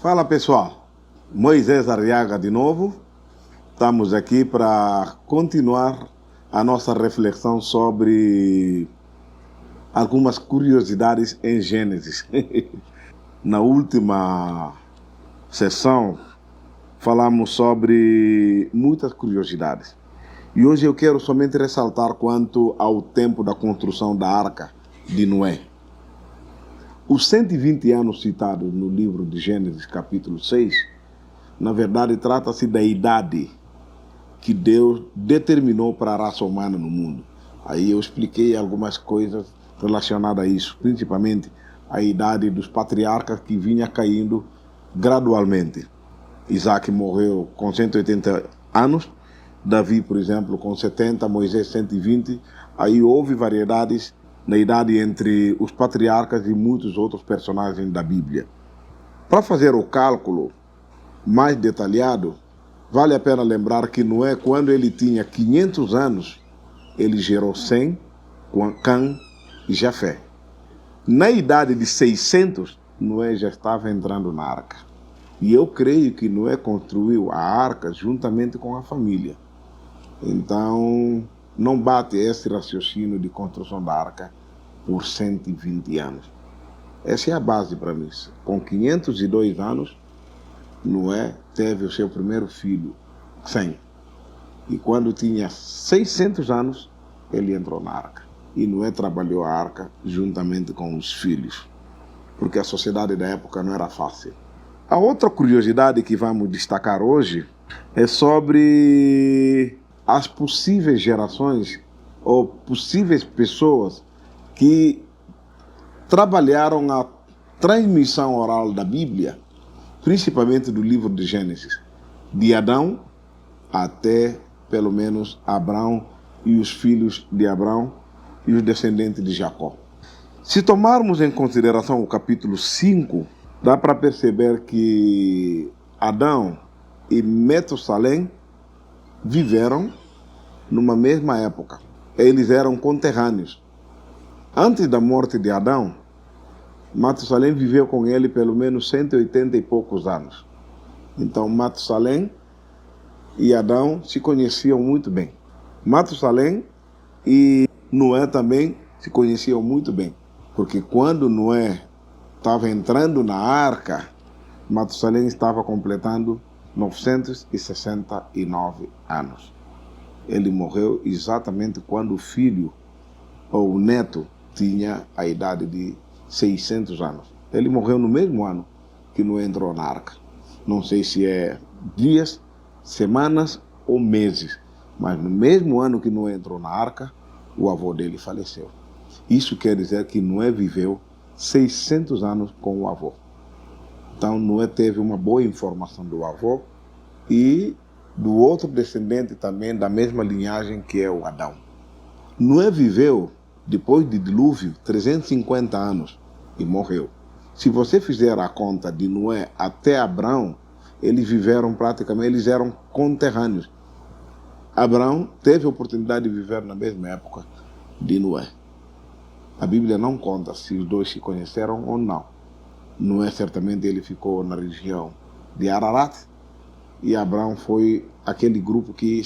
Fala pessoal, Moisés Arriaga de novo. Estamos aqui para continuar a nossa reflexão sobre algumas curiosidades em Gênesis. Na última sessão falamos sobre muitas curiosidades. E hoje eu quero somente ressaltar quanto ao tempo da construção da Arca de Noé. Os 120 anos citados no livro de Gênesis, capítulo 6, na verdade trata-se da idade que Deus determinou para a raça humana no mundo. Aí eu expliquei algumas coisas relacionadas a isso, principalmente a idade dos patriarcas que vinha caindo gradualmente. Isaac morreu com 180 anos, Davi, por exemplo, com 70, Moisés 120, aí houve variedades na idade entre os patriarcas e muitos outros personagens da Bíblia. Para fazer o cálculo mais detalhado, vale a pena lembrar que Noé, quando ele tinha 500 anos, ele gerou Sem, Cã e Jafé. Na idade de 600, Noé já estava entrando na arca. E eu creio que Noé construiu a arca juntamente com a família. Então, não bate esse raciocínio de construção da arca por 120 anos. Essa é a base para mim. Com 502 anos, Noé teve o seu primeiro filho, Sem. E quando tinha 600 anos, ele entrou na arca. E Noé trabalhou a arca juntamente com os filhos, porque a sociedade da época não era fácil. A outra curiosidade que vamos destacar hoje é sobre as possíveis gerações ou possíveis pessoas que trabalharam a transmissão oral da Bíblia, principalmente do livro de Gênesis, de Adão até pelo menos Abraão e os filhos de Abraão e os descendentes de Jacó. Se tomarmos em consideração o capítulo 5, dá para perceber que Adão e Metusalém viveram numa mesma época. Eles eram conterrâneos. Antes da morte de Adão, Matusalém viveu com ele pelo menos 180 e poucos anos. Então Matusalém e Adão se conheciam muito bem. Matusalém e Noé também se conheciam muito bem, porque quando Noé estava entrando na arca, Matusalém estava completando 969 anos. Ele morreu exatamente quando o filho ou o neto tinha a idade de 600 anos. Ele morreu no mesmo ano que Noé entrou na arca. Não sei se é dias, semanas ou meses, mas no mesmo ano que Noé entrou na arca, o avô dele faleceu. Isso quer dizer que Noé viveu 600 anos com o avô. Então Noé teve uma boa informação do avô e do outro descendente também da mesma linhagem que é o Adão. Noé viveu, depois do dilúvio, 350 anos e morreu. Se você fizer a conta de Noé até Abraão, eles viveram praticamente, eles eram conterrâneos. Abraão teve a oportunidade de viver na mesma época de Noé. A Bíblia não conta se os dois se conheceram ou não. Noé, certamente, ele ficou na região de Ararat e Abraão foi aquele grupo que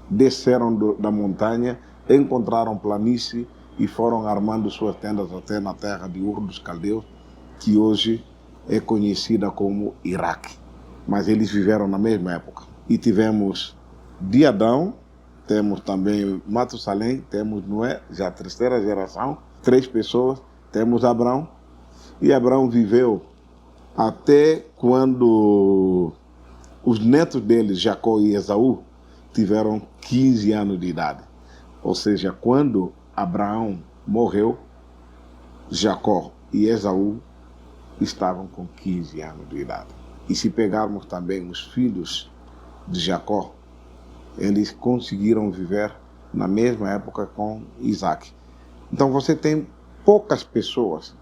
desceram da montanha, encontraram planície e foram armando suas tendas até na terra de Ur dos Caldeus, que hoje é conhecida como Iraque. Mas eles viveram na mesma época. E tivemos de Adão, temos também Matusalém, temos Noé, já a terceira geração, 3 pessoas, temos Abraão. E Abraão viveu até quando os netos dele, Jacó e Esaú, tiveram 15 anos de idade. Ou seja, quando Abraão morreu, Jacó e Esaú estavam com 15 anos de idade. E se pegarmos também os filhos de Jacó, eles conseguiram viver na mesma época com Isaac. Então você tem poucas pessoas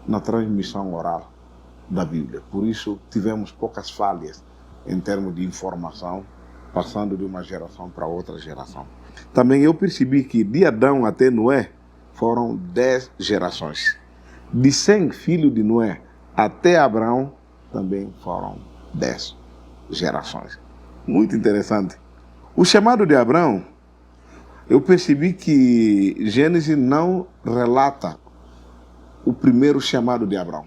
na transmissão oral da Bíblia. Por isso tivemos poucas falhas em termos de informação, passando de uma geração para outra geração. Também eu percebi que de Adão até Noé foram 10 gerações. De Sem, filho de Noé, até Abraão, também foram 10 gerações. Muito interessante. O chamado de Abraão, eu percebi que Gênesis não relata o primeiro chamado de Abraão,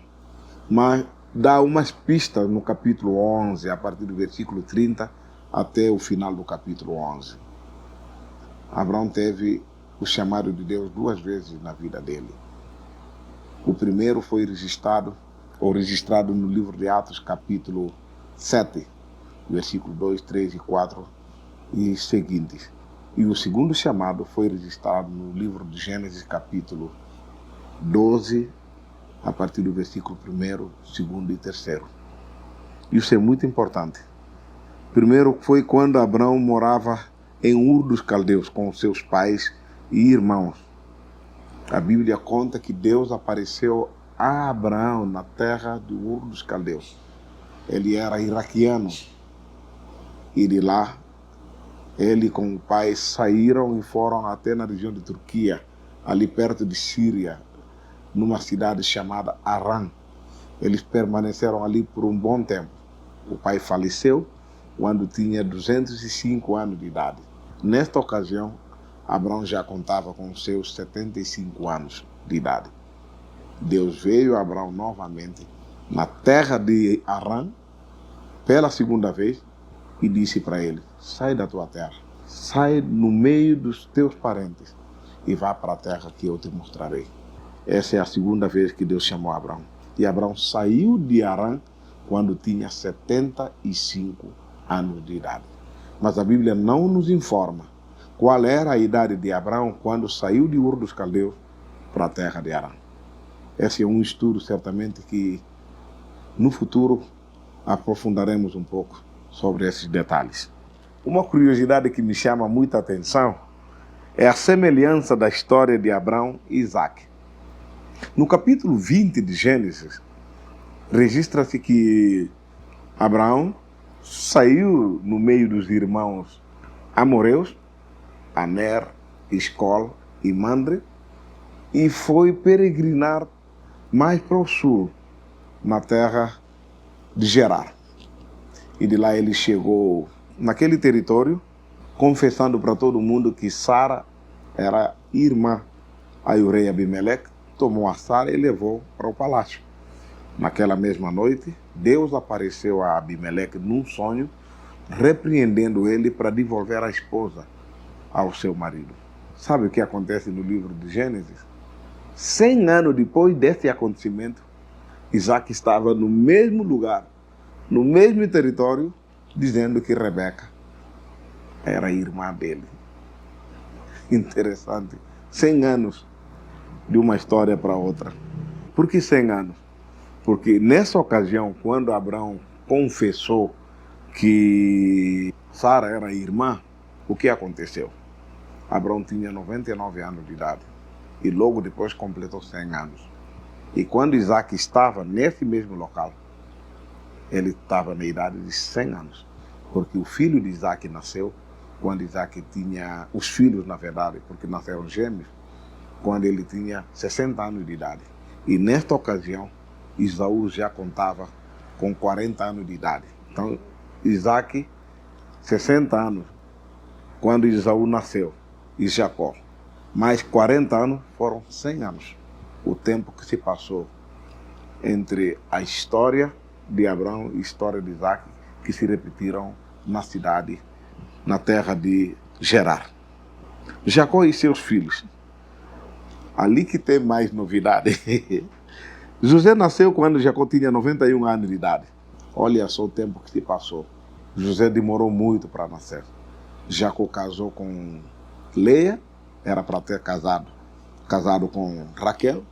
mas dá umas pistas no capítulo 11, a partir do versículo 30 até o final do capítulo 11. Abraão teve o chamado de Deus 2 vezes na vida dele. O primeiro foi registrado no livro de Atos, capítulo 7, versículo 2, 3 e 4 e seguintes. E o segundo chamado foi registrado no livro de Gênesis, capítulo 12, a partir do versículo 1, 2 e 3. Isso é muito importante. Primeiro foi quando Abraão morava em Ur dos Caldeus com seus pais e irmãos. A Bíblia conta que Deus apareceu a Abraão na terra de Ur dos Caldeus. Ele era iraquiano e de lá ele com o pai saíram e foram até na região de Turquia, ali perto de Síria, numa cidade chamada Harã. Eles permaneceram ali por um bom tempo. O pai faleceu quando tinha 205 anos de idade. Nesta ocasião, Abraão já contava com seus 75 anos de idade. Deus veio a Abraão novamente na terra de Harã pela segunda vez e disse para ele: sai da tua terra, sai no meio dos teus parentes e vá para a terra que eu te mostrarei. Essa é a segunda vez que Deus chamou Abraão. E Abraão saiu de Harã quando tinha 75 anos de idade. Mas a Bíblia não nos informa qual era a idade de Abraão quando saiu de Ur dos Caldeus para a terra de Harã. Esse é um estudo certamente que no futuro aprofundaremos um pouco sobre esses detalhes. Uma curiosidade que me chama muita atenção é a semelhança da história de Abraão e Isaac. No capítulo 20 de Gênesis, registra-se que Abraão saiu no meio dos irmãos amoreus, Aner, Escol e Mandre, e foi peregrinar mais para o sul, na terra de Gerar. E de lá ele chegou naquele território, confessando para todo mundo que Sara era irmã. Aí o rei Abimeleque tomou a Sara e levou para o palácio. Naquela mesma noite, Deus apareceu a Abimeleque num sonho, repreendendo ele para devolver a esposa ao seu marido. Sabe o que acontece no livro de Gênesis? 100 anos depois desse acontecimento, Isaac estava no mesmo lugar, no mesmo território, dizendo que Rebeca era irmã dele. Interessante. 100 anos de uma história para outra. Por que 100 anos? Porque nessa ocasião, quando Abraão confessou que Sara era irmã, o que aconteceu? Abraão tinha 99 anos de idade e logo depois completou 100 anos. E quando Isaac estava nesse mesmo local, ele estava na idade de 100 anos, porque o filho de Isaac nasceu quando Isaac tinha, os filhos na verdade, porque nasceram gêmeos, quando ele tinha 60 anos de idade. E nesta ocasião, Esaú já contava com 40 anos de idade. Então, Isaac, 60 anos, quando Esaú nasceu, e Jacó. Mais 40 anos foram 100 anos. O tempo que se passou entre a história de Abraão e a história de Isaac, que se repetiram na cidade, na terra de Gerar. Jacó e seus filhos. Ali que tem mais novidade. José nasceu quando Jacó tinha 91 anos de idade. Olha só o tempo que se passou. José demorou muito para nascer. Jacó casou com Leia, era para ter casado com Raquel,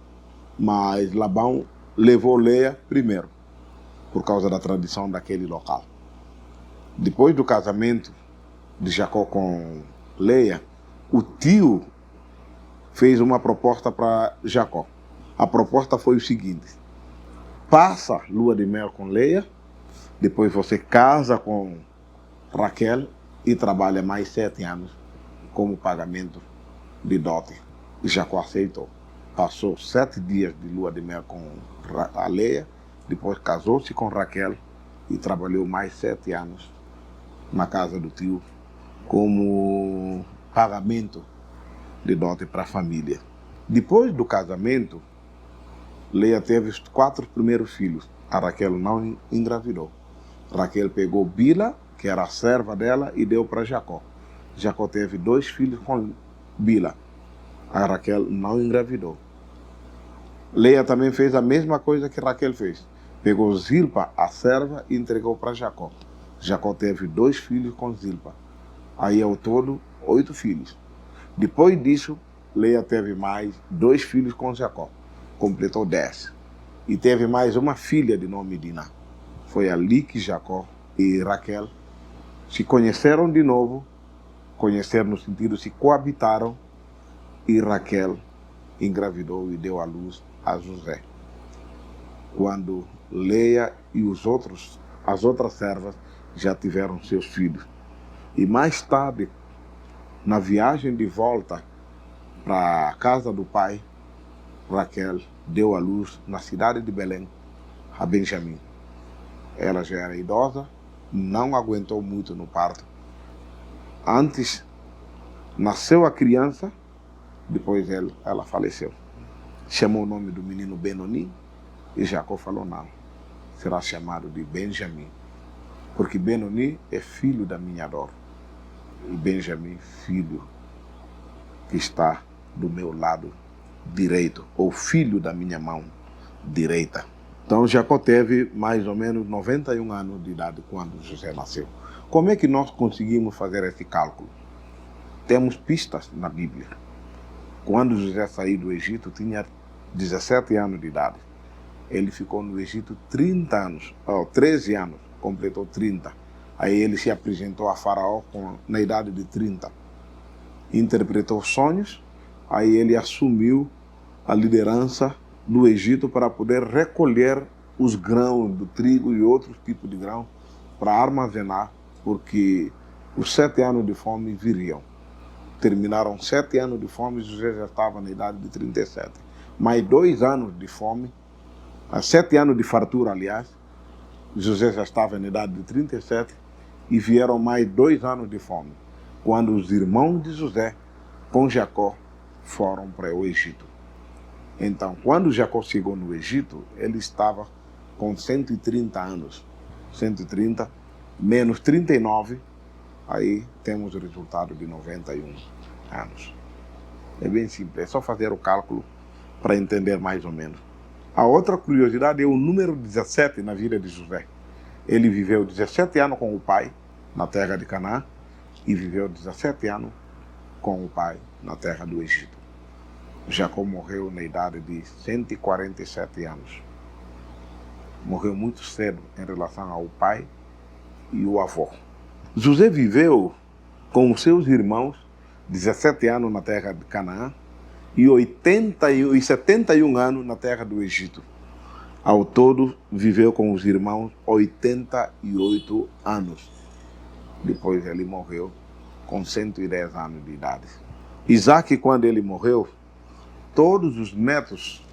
mas Labão levou Leia primeiro, por causa da tradição daquele local. Depois do casamento de Jacó com Leia, o tio fez uma proposta para Jacó. A proposta foi o seguinte: passa lua de mel com Leia, depois você casa com Raquel e trabalha mais 7 anos como pagamento de dote. E Jacó aceitou. Passou 7 dias de lua de mel com a Leia Depois casou-se com Raquel e trabalhou mais 7 anos na casa do tio como pagamento de dote para a família. Depois do casamento, Leia teve os 4 primeiros filhos. A Raquel não engravidou. Raquel pegou Bila, que era a serva dela, e deu para Jacó. Jacó teve 2 filhos com Bila. A Raquel não engravidou. Leia também fez a mesma coisa que Raquel fez. Pegou Zilpa, a serva, e entregou para Jacó. Jacó teve 2 filhos com Zilpa. Aí, ao todo, 8 filhos. Depois disso, Leia teve mais 2 filhos com Jacó. Completou 10. E teve mais uma filha de nome Diná. Foi ali que Jacó e Raquel se conheceram de novo. Conheceram no sentido se coabitaram. E Raquel engravidou e deu à luz a José. Quando Leia e as outras servas já tiveram seus filhos. E mais tarde, na viagem de volta para a casa do pai, Raquel deu à luz na cidade de Belém a Benjamim. Ela já era idosa, não aguentou muito no parto. Antes nasceu a criança, depois ela faleceu. Chamou o nome do menino Benoni e Jacó falou não, será chamado de Benjamim, porque Benoni é filho da minha dor e Benjamim filho que está do meu lado direito, ou filho da minha mão direita. Então Jacó teve mais ou menos 91 anos de idade quando José nasceu. Como é que nós conseguimos fazer esse cálculo? Temos pistas na Bíblia. Quando José saiu do Egito, tinha 17 anos de idade. Ele ficou no Egito 13 anos, completou 30. Aí ele se apresentou a Faraó na idade de 30. Interpretou sonhos, aí ele assumiu a liderança do Egito para poder recolher os grãos do trigo e outros tipos de grão para armazenar, porque os 7 anos de fome viriam. Terminaram 7 anos de fome e José já estava na idade de 37. Mais 2 anos de fome, 7 anos de fartura, aliás, José já estava na idade de 37 e vieram mais 2 anos de fome, quando os irmãos de José com Jacó foram para o Egito. Então, quando Jacó chegou no Egito, ele estava com 130 anos. 130 menos 39, aí temos o resultado de 91 anos. É bem simples, é só fazer o cálculo para entender mais ou menos. A outra curiosidade é o número 17 na vida de José. Ele viveu 17 anos com o pai na terra de Canaã e viveu 17 anos com o pai na terra do Egito. Jacó morreu na idade de 147 anos. Morreu muito cedo em relação ao pai e o avô. José viveu com os seus irmãos 17 anos na terra de Canaã e 71 anos na terra do Egito. Ao todo, viveu com os irmãos 88 anos. Depois ele morreu com 110 anos de idade. Isaac, quando ele morreu, todos os netos,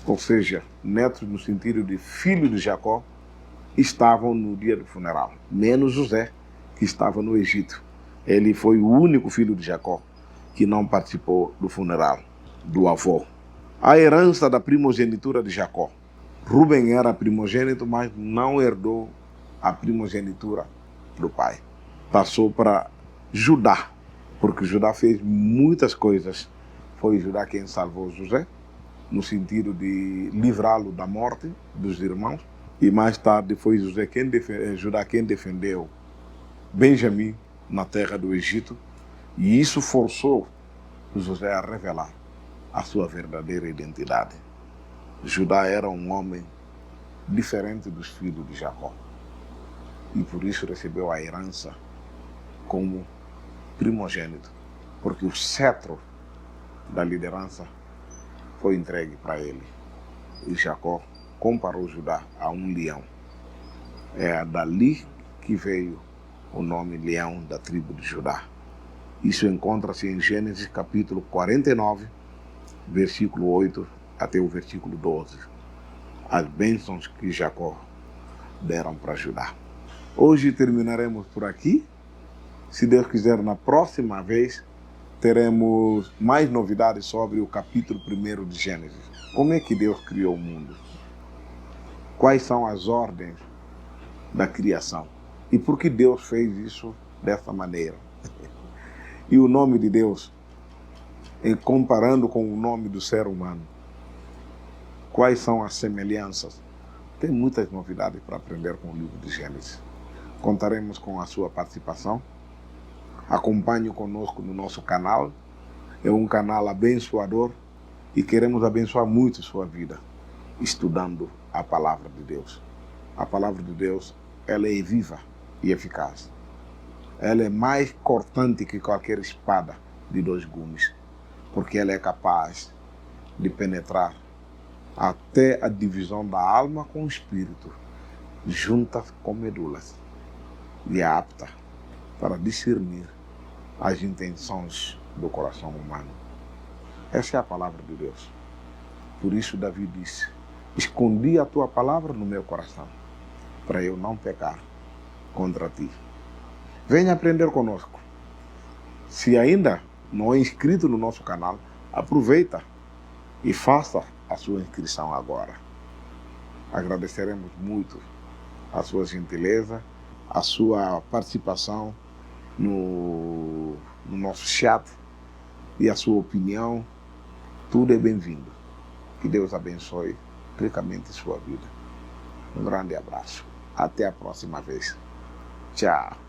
ou seja, netos no sentido de filho de Jacó, estavam no dia do funeral, menos José, que estava no Egito. Ele foi o único filho de Jacó que não participou do funeral do avô. A herança da primogenitura de Jacó. Rubem era primogênito, mas não herdou a primogenitura do pai. Passou para Judá, porque Judá fez muitas coisas. Foi Judá quem salvou José, no sentido de livrá-lo da morte dos irmãos. E mais tarde foi Judá quem defendeu Benjamim na terra do Egito. E isso forçou José a revelar a sua verdadeira identidade. Judá era um homem diferente dos filhos de Jacó. E por isso recebeu a herança como primogênito, porque o cetro da liderança foi entregue para ele. E Jacó comparou Judá a um leão. É dali que veio o nome Leão da tribo de Judá. Isso encontra-se em Gênesis capítulo 49, versículo 8 até o versículo 12. as bênçãos que Jacó deram para Judá. Hoje terminaremos por aqui. Se Deus quiser, na próxima vez teremos mais novidades sobre o capítulo 1 de Gênesis. Como é que Deus criou o mundo? Quais são as ordens da criação? E por que Deus fez isso dessa maneira? E o nome de Deus, comparando com o nome do ser humano, quais são as semelhanças? Tem muitas novidades para aprender com o livro de Gênesis. Contaremos com a sua participação. Acompanhe conosco no nosso canal. É um canal abençoador e queremos abençoar muito sua vida estudando a palavra de Deus. A palavra de Deus, ela é viva e eficaz. Ela é mais cortante que qualquer espada de 2 gumes, porque ela é capaz de penetrar até a divisão da alma com o espírito, juntas com medulas, e é apta para discernir as intenções do coração humano. Essa é a palavra de Deus. Por isso Davi disse: escondi a tua palavra no meu coração, para eu não pecar contra ti. Venha aprender conosco. Se ainda não é inscrito no nosso canal, aproveita e faça a sua inscrição agora. Agradeceremos muito a sua gentileza, a sua participação no nosso chat e a sua opinião. Tudo é bem-vindo. Que Deus abençoe ricamente sua vida. Um grande abraço. Até a próxima vez. Tchau.